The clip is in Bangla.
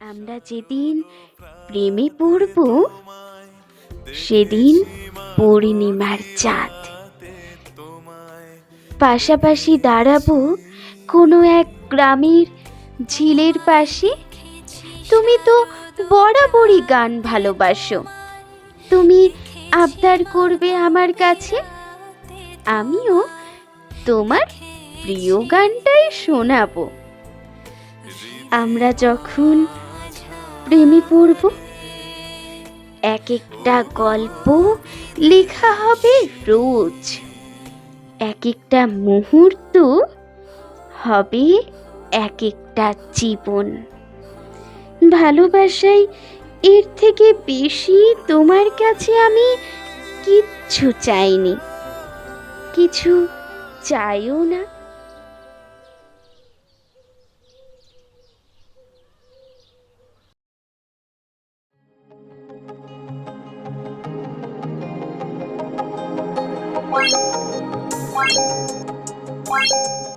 আমরা যেদিন প্রেমে পড়ব সেদিন পূর্ণিমার চাঁদ, পাশাপাশি দাঁড়াবো কোনো এক গ্রামের ঝিলের পাশে। তুমি তো বরাবরই গান ভালোবাসো, তুমি আবদার করবে আমার কাছে, আমিও তোমার প্রিয় গানটাই শোনাবো। আমরা যখন প্রেমে পড়ব এক একটা গল্প লেখা হবে রোজ, এক একটা মুহূর্ত হবে এক একটা জীবন। ভালোবাসাই এর থেকে বেশি তোমার কাছে আমি কিচ্ছু চাইনি, কিছু চাইও না। What?